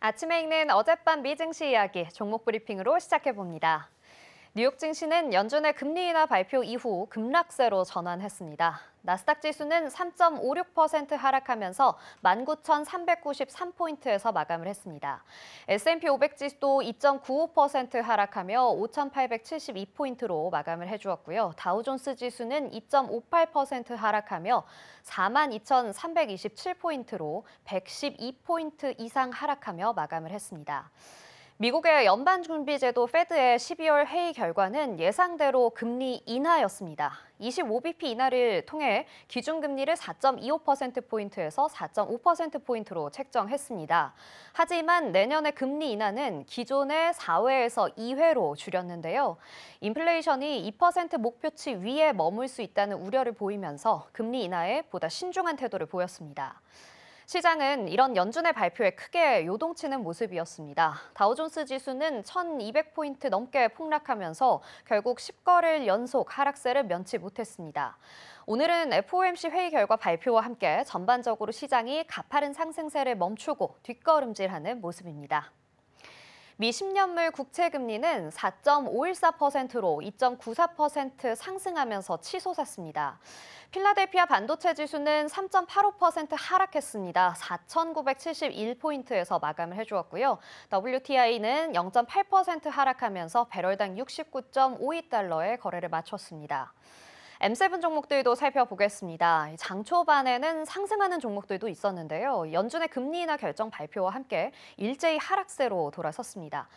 아침에 읽는 어젯밤 미 증시 이야기 종목 브리핑으로 시작해봅니다. 뉴욕 증시는 연준의 금리 인하 발표 이후 급락세로 전환했습니다. 나스닥 지수는 3.56% 하락하면서 19,393포인트에서 마감을 했습니다. S&P 500 지수도 2.95% 하락하며 5,872포인트로 마감을 해주었고요. 다우존스 지수는 2.58% 하락하며 42,327포인트로 112포인트 이상 하락하며 마감을 했습니다. 미국의 연방준비제도 페드의 12월 회의 결과는 예상대로 금리 인하였습니다. 25bp 인하를 통해 기준금리를 4.25%포인트에서 4.5%포인트로 책정했습니다. 하지만 내년의 금리 인하는 기존의 4회에서 2회로 줄였는데요. 인플레이션이 2% 목표치 위에 머물 수 있다는 우려를 보이면서 금리 인하에 보다 신중한 태도를 보였습니다. 시장은 이런 연준의 발표에 크게 요동치는 모습이었습니다. 다우존스 지수는 1,200포인트 넘게 폭락하면서 결국 10거래일 연속 하락세를 면치 못했습니다. 오늘은 FOMC 회의 결과 발표와 함께 전반적으로 시장이 가파른 상승세를 멈추고 뒷걸음질하는 모습입니다. 미 10년물 국채금리는 4.514%로 2.94% 상승하면서 치솟았습니다. 필라델피아 반도체 지수는 3.85% 하락했습니다. 4,971포인트에서 마감을 해주었고요. WTI는 0.8% 하락하면서 배럴당 69.52달러에 거래를 마쳤습니다. M7 종목들도 살펴보겠습니다. 장 초반에는 상승하는 종목들도 있었는데요. 연준의 금리 인하 결정 발표와 함께 일제히 하락세로 돌아섰습니다.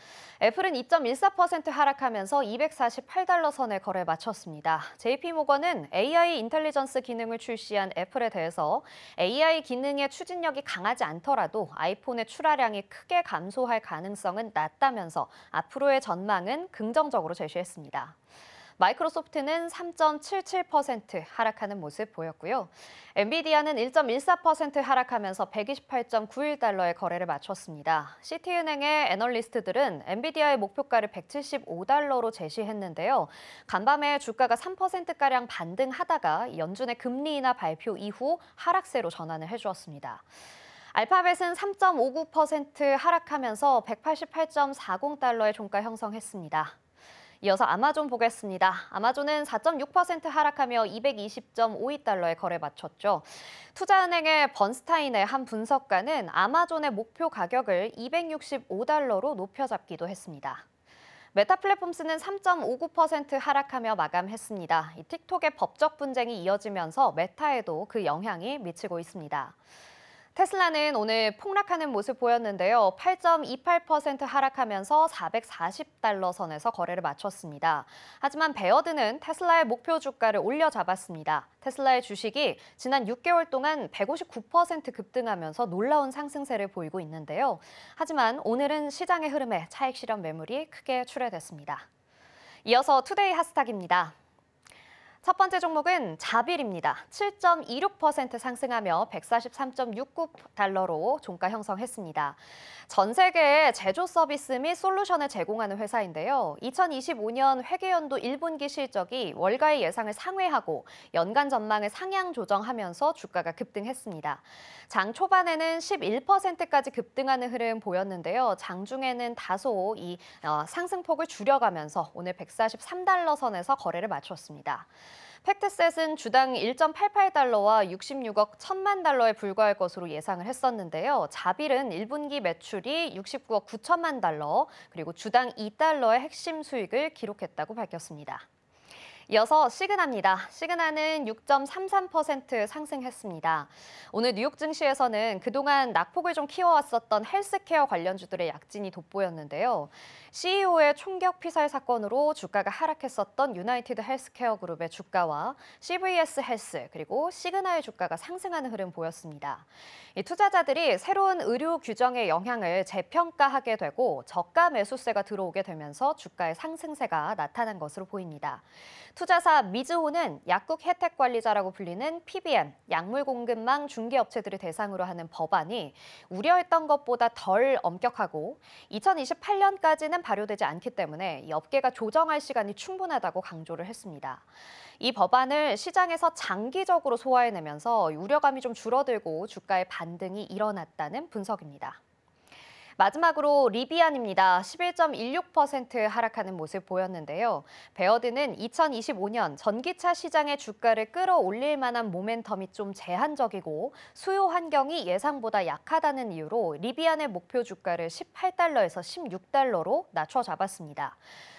애플은 2.14% 하락하면서 248달러 선에 거래 마쳤습니다. JP모건은 AI 인텔리전스 기능을 출시한 애플에 대해서 AI 기능의 추진력이 강하지 않더라도 아이폰의 출하량이 크게 감소할 가능성은 낮다면서 앞으로의 전망은 긍정적으로 제시했습니다. 마이크로소프트는 3.77% 하락하는 모습 보였고요. 엔비디아는 1.14% 하락하면서 128.91달러에 거래를 마쳤습니다. 시티은행의 애널리스트들은 엔비디아의 목표가를 175달러로 제시했는데요. 간밤에 주가가 3%가량 반등하다가 연준의 금리 인하 발표 이후 하락세로 전환을 해주었습니다. 알파벳은 3.59% 하락하면서 188.40달러의 종가 형성했습니다. 이어서 아마존 보겠습니다. 아마존은 4.6% 하락하며 220.52달러에 거래 마쳤죠. 투자은행의 번스타인의 한 분석가는 아마존의 목표 가격을 265달러로 높여잡기도 했습니다. 메타 플랫폼스는 3.59% 하락하며 마감했습니다. 틱톡의 법적 분쟁이 이어지면서 메타에도 그 영향이 미치고 있습니다. 테슬라는 오늘 폭락하는 모습 보였는데요. 8.28% 하락하면서 440달러 선에서 거래를 마쳤습니다. 하지만 베어드는 테슬라의 목표 주가를 올려잡았습니다. 테슬라의 주식이 지난 6개월 동안 159% 급등하면서 놀라운 상승세를 보이고 있는데요. 하지만 오늘은 시장의 흐름에 차익 실현 매물이 크게 출회됐습니다. 이어서 투데이 핫스탁입니다. 첫 번째 종목은 자빌입니다. 7.26% 상승하며 143.69달러로 종가 형성했습니다. 전 세계의 제조 서비스 및 솔루션을 제공하는 회사인데요. 2025년 회계연도 1분기 실적이 월가의 예상을 상회하고 연간 전망을 상향 조정하면서 주가가 급등했습니다. 장 초반에는 11%까지 급등하는 흐름 보였는데요. 장중에는 다소 이 상승폭을 줄여가면서 오늘 143달러 선에서 거래를 마쳤습니다. 팩트셋은 주당 1.88달러와 66억 1천만 달러에 불과할 것으로 예상을 했었는데요. 자빌은 1분기 매출이 69억 9천만 달러, 그리고 주당 2달러의 핵심 수익을 기록했다고 밝혔습니다. 이어서 시그나입니다. 시그나는 6.33% 상승했습니다. 오늘 뉴욕 증시에서는 그동안 낙폭을 좀 키워왔었던 헬스케어 관련주들의 약진이 돋보였는데요. CEO의 총격 피살 사건으로 주가가 하락했었던 유나이티드 헬스케어 그룹의 주가와 CVS 헬스 그리고 시그나의 주가가 상승하는 흐름 보였습니다. 이 투자자들이 새로운 의료 규정의 영향을 재평가하게 되고 저가 매수세가 들어오게 되면서 주가의 상승세가 나타난 것으로 보입니다. 투자사 미즈호는 약국 혜택 관리자라고 불리는 PBM, 약물 공급망 중개업체들을 대상으로 하는 법안이 우려했던 것보다 덜 엄격하고 2028년까지는 발효되지 않기 때문에 이 업계가 조정할 시간이 충분하다고 강조를 했습니다. 이 법안을 시장에서 장기적으로 소화해내면서 우려감이 좀 줄어들고 주가의 반등이 일어났다는 분석입니다. 마지막으로 리비안입니다. 11.16% 하락하는 모습 보였는데요. 베어드는 2025년 전기차 시장의 주가를 끌어올릴 만한 모멘텀이 좀 제한적이고 수요 환경이 예상보다 약하다는 이유로 리비안의 목표 주가를 18달러에서 16달러로 낮춰 잡았습니다.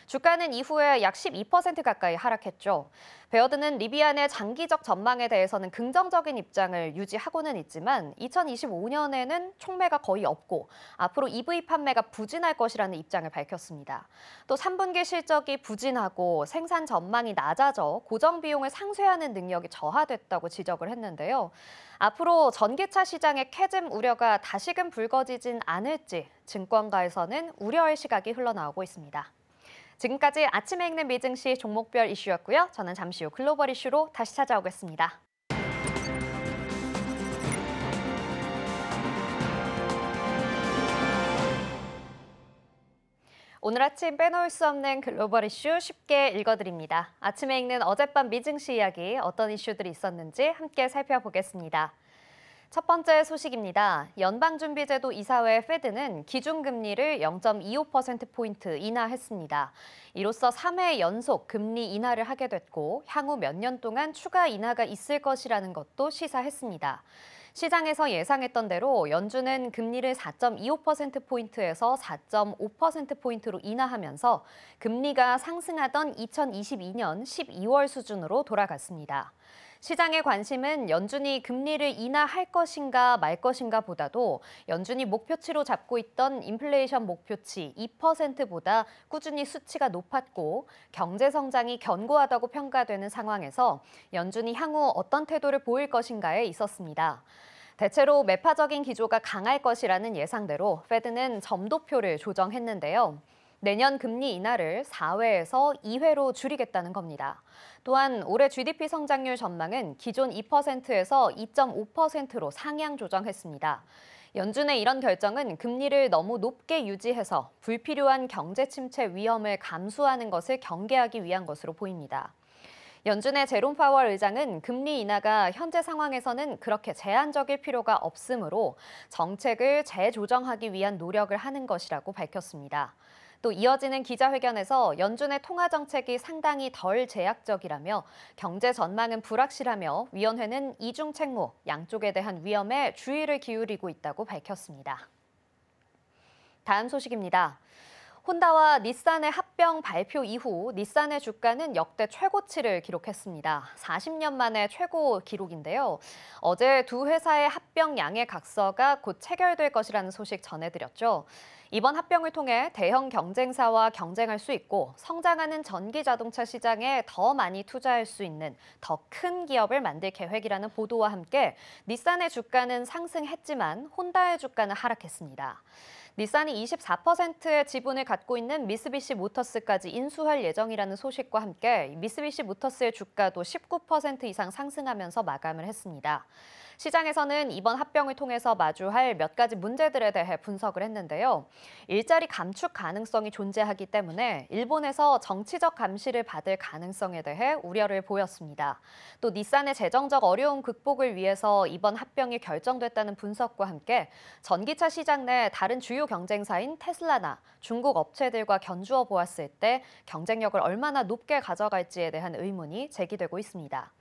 주가는 이후에 약 12% 가까이 하락했죠. 베어드는 리비안의 장기적 전망에 대해서는 긍정적인 입장을 유지하고는 있지만 2025년에는 촉매가 거의 없고 앞으로 EV 판매가 부진할 것이라는 입장을 밝혔습니다. 또 3분기 실적이 부진하고 생산 전망이 낮아져 고정 비용을 상쇄하는 능력이 저하됐다고 지적을 했는데요. 앞으로 전기차 시장의 캐즘 우려가 다시금 불거지진 않을지 증권가에서는 우려의 시각이 흘러나오고 있습니다. 지금까지 아침에 읽는 미증시 종목별 이슈였고요. 저는 잠시 후 글로벌 이슈로 다시 찾아오겠습니다. 오늘 아침 빼놓을 수 없는 글로벌 이슈 쉽게 읽어드립니다. 아침에 읽는 어젯밤 미증시 이야기 어떤 이슈들이 있었는지 함께 살펴보겠습니다. 첫 번째 소식입니다. 연방준비제도 이사회 페드는 기준금리를 0.25%포인트 인하했습니다. 이로써 3회 연속 금리 인하를 하게 됐고 향후 몇 년 동안 추가 인하가 있을 것이라는 것도 시사했습니다. 시장에서 예상했던 대로 연준은 금리를 4.25%포인트에서 4.5%포인트로 인하하면서 금리가 상승하던 2022년 12월 수준으로 돌아갔습니다. 시장의 관심은 연준이 금리를 인하할 것인가 말 것인가 보다도 연준이 목표치로 잡고 있던 인플레이션 목표치 2%보다 꾸준히 수치가 높았고 경제 성장이 견고하다고 평가되는 상황에서 연준이 향후 어떤 태도를 보일 것인가에 있었습니다. 대체로 매파적인 기조가 강할 것이라는 예상대로 페드는 점도표를 조정했는데요. 내년 금리 인하를 4회에서 2회로 줄이겠다는 겁니다. 또한 올해 GDP 성장률 전망은 기존 2%에서 2.5%로 상향 조정했습니다. 연준의 이런 결정은 금리를 너무 높게 유지해서 불필요한 경제 침체 위험을 감수하는 것을 경계하기 위한 것으로 보입니다. 연준의 제롬 파월 의장은 금리 인하가 현재 상황에서는 그렇게 제한적일 필요가 없으므로 정책을 재조정하기 위한 노력을 하는 것이라고 밝혔습니다. 또 이어지는 기자회견에서 연준의 통화 정책이 상당히 덜 제약적이라며 경제 전망은 불확실하며 위원회는 이중 책무, 양쪽에 대한 위험에 주의를 기울이고 있다고 밝혔습니다. 다음 소식입니다. 혼다와 닛산의 합병 발표 이후 닛산의 주가는 역대 최고치를 기록했습니다. 40년 만에 최고 기록인데요. 어제 두 회사의 합병 양해 각서가 곧 체결될 것이라는 소식 전해드렸죠. 이번 합병을 통해 대형 경쟁사와 경쟁할 수 있고 성장하는 전기 자동차 시장에 더 많이 투자할 수 있는 더 큰 기업을 만들 계획이라는 보도와 함께 닛산의 주가는 상승했지만 혼다의 주가는 하락했습니다. 닛산이 24%의 지분을 갖고 있는 미쓰비시 모터스까지 인수할 예정이라는 소식과 함께 미쓰비시 모터스의 주가도 19% 이상 상승하면서 마감을 했습니다. 시장에서는 이번 합병을 통해서 마주할 몇 가지 문제들에 대해 분석을 했는데요. 일자리 감축 가능성이 존재하기 때문에 일본에서 정치적 감시를 받을 가능성에 대해 우려를 보였습니다. 또 닛산의 재정적 어려움 극복을 위해서 이번 합병이 결정됐다는 분석과 함께 전기차 시장 내 다른 주요 경쟁사인 테슬라나 중국 업체들과 견주어 보았을 때 경쟁력을 얼마나 높게 가져갈지에 대한 의문이 제기되고 있습니다.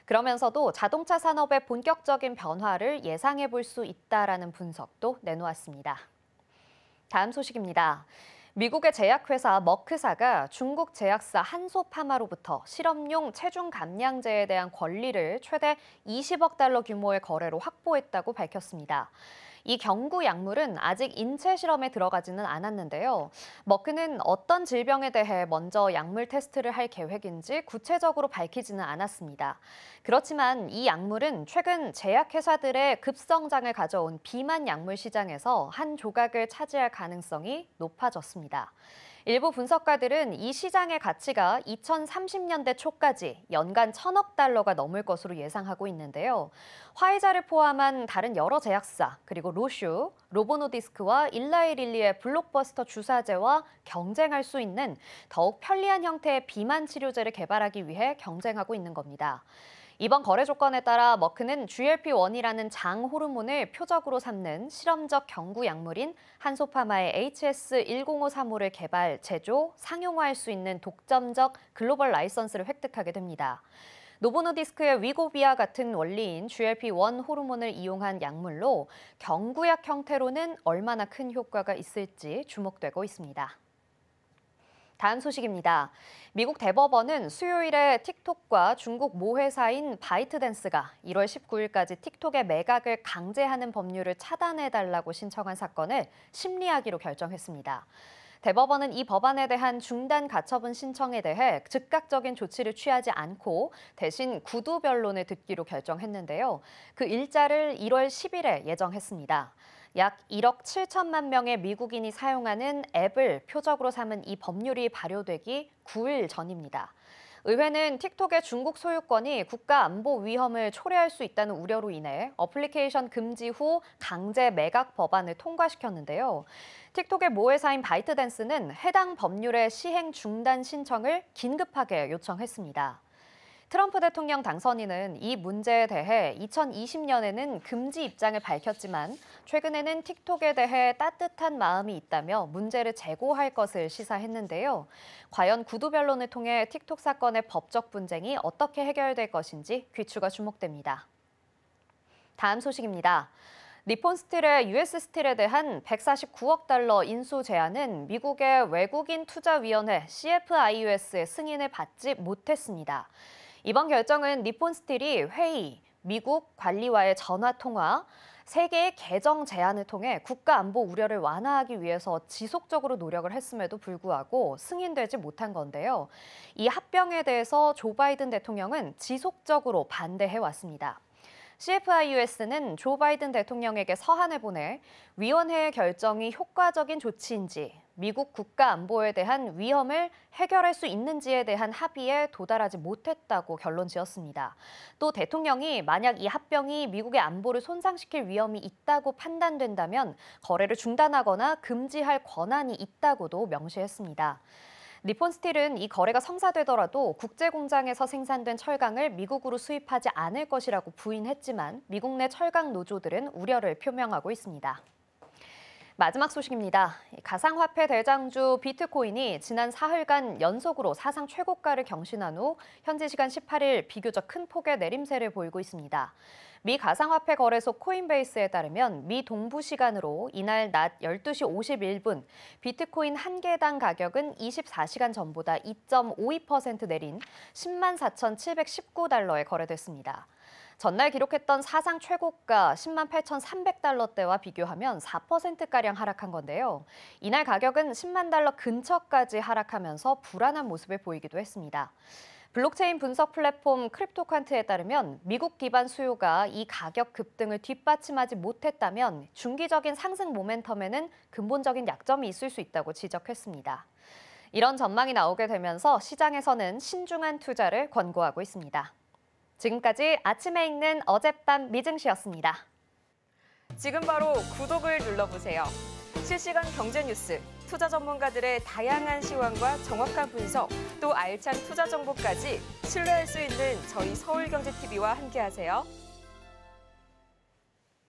그러면서도 자동차 산업의 본격적인 변화를 예상해 볼 수 있다라는 분석도 내놓았습니다. 다음 소식입니다. 미국의 제약회사 머크사가 중국 제약사 한소파마로부터 실험용 체중 감량제에 대한 권리를 최대 20억 달러 규모의 거래로 확보했다고 밝혔습니다. 이 경구 약물은 아직 인체 실험에 들어가지는 않았는데요. 머크는 어떤 질병에 대해 먼저 약물 테스트를 할 계획인지 구체적으로 밝히지는 않았습니다. 그렇지만 이 약물은 최근 제약회사들의 급성장을 가져온 비만 약물 시장에서 한 조각을 차지할 가능성이 높아졌습니다. 일부 분석가들은 이 시장의 가치가 2030년대 초까지 연간 1,000억 달러가 넘을 것으로 예상하고 있는데요. 화이자를 포함한 다른 여러 제약사, 그리고 로슈, 노보노디스크와 일라이릴리의 블록버스터 주사제와 경쟁할 수 있는 더욱 편리한 형태의 비만 치료제를 개발하기 위해 경쟁하고 있는 겁니다. 이번 거래 조건에 따라 머크는 GLP-1이라는 장 호르몬을 표적으로 삼는 실험적 경구 약물인 한소파마의 HS1053호를 개발, 제조, 상용화할 수 있는 독점적 글로벌 라이선스를 획득하게 됩니다. 노보노디스크의 위고비아 같은 원리인 GLP-1 호르몬을 이용한 약물로 경구약 형태로는 얼마나 큰 효과가 있을지 주목되고 있습니다. 다음 소식입니다. 미국 대법원은 수요일에 틱톡과 중국 모 회사인 바이트댄스가 1월 19일까지 틱톡의 매각을 강제하는 법률을 차단해달라고 신청한 사건을 심리하기로 결정했습니다. 대법원은 이 법안에 대한 중단 가처분 신청에 대해 즉각적인 조치를 취하지 않고 대신 구두 변론을 듣기로 결정했는데요. 그 일자를 1월 10일에 예정했습니다. 약 1억 7천만 명의 미국인이 사용하는 앱을 표적으로 삼은 이 법률이 발효되기 9일 전입니다. 의회는 틱톡의 중국 소유권이 국가 안보 위험을 초래할 수 있다는 우려로 인해 어플리케이션 금지 후 강제 매각 법안을 통과시켰는데요. 틱톡의 모 회사인 바이트댄스는 해당 법률의 시행 중단 신청을 긴급하게 요청했습니다. 트럼프 대통령 당선인은 이 문제에 대해 2020년에는 금지 입장을 밝혔지만 최근에는 틱톡에 대해 따뜻한 마음이 있다며 문제를 재고할 것을 시사했는데요. 과연 구두 변론을 통해 틱톡 사건의 법적 분쟁이 어떻게 해결될 것인지 귀추가 주목됩니다. 다음 소식입니다. 니폰 스틸의 US 스틸에 대한 149억 달러 인수 제안은 미국의 외국인 투자위원회 CFIUS의 승인을 받지 못했습니다. 이번 결정은 니폰 스틸이 회의, 미국 관리와의 전화 통화, 세계의 개정 제안을 통해 국가 안보 우려를 완화하기 위해서 지속적으로 노력을 했음에도 불구하고 승인되지 못한 건데요. 이 합병에 대해서 조 바이든 대통령은 지속적으로 반대해 왔습니다. CFIUS는 조 바이든 대통령에게 서한을 보내 위원회의 결정이 효과적인 조치인지, 미국 국가 안보에 대한 위험을 해결할 수 있는지에 대한 합의에 도달하지 못했다고 결론 지었습니다. 또 대통령이 만약 이 합병이 미국의 안보를 손상시킬 위험이 있다고 판단된다면 거래를 중단하거나 금지할 권한이 있다고도 명시했습니다. 니폰 스틸은 이 거래가 성사되더라도 국제 공장에서 생산된 철강을 미국으로 수입하지 않을 것이라고 부인했지만 미국 내 철강 노조들은 우려를 표명하고 있습니다. 마지막 소식입니다. 가상화폐 대장주 비트코인이 지난 사흘간 연속으로 사상 최고가를 경신한 후 현지 시간 18일 비교적 큰 폭의 내림세를 보이고 있습니다. 미 가상화폐 거래소 코인베이스에 따르면 미 동부 시간으로 이날 낮 12시 51분 비트코인 한 개당 가격은 24시간 전보다 2.52% 내린 10만 4,719달러에 거래됐습니다. 전날 기록했던 사상 최고가 10만 8,300달러대와 비교하면 4%가량 하락한 건데요. 이날 가격은 10만 달러 근처까지 하락하면서 불안한 모습을 보이기도 했습니다. 블록체인 분석 플랫폼 크립토칸트에 따르면 미국 기반 수요가 이 가격 급등을 뒷받침하지 못했다면 중기적인 상승 모멘텀에는 근본적인 약점이 있을 수 있다고 지적했습니다. 이런 전망이 나오게 되면서 시장에서는 신중한 투자를 권고하고 있습니다. 지금까지 아침에 읽는 어젯밤 미증시였습니다. 지금 바로 구독을 눌러보세요. 실시간 경제 뉴스, 투자 전문가들의 다양한 시황과 정확한 분석, 또 알찬 투자 정보까지 신뢰할 수 있는 저희 서울경제TV와 함께하세요.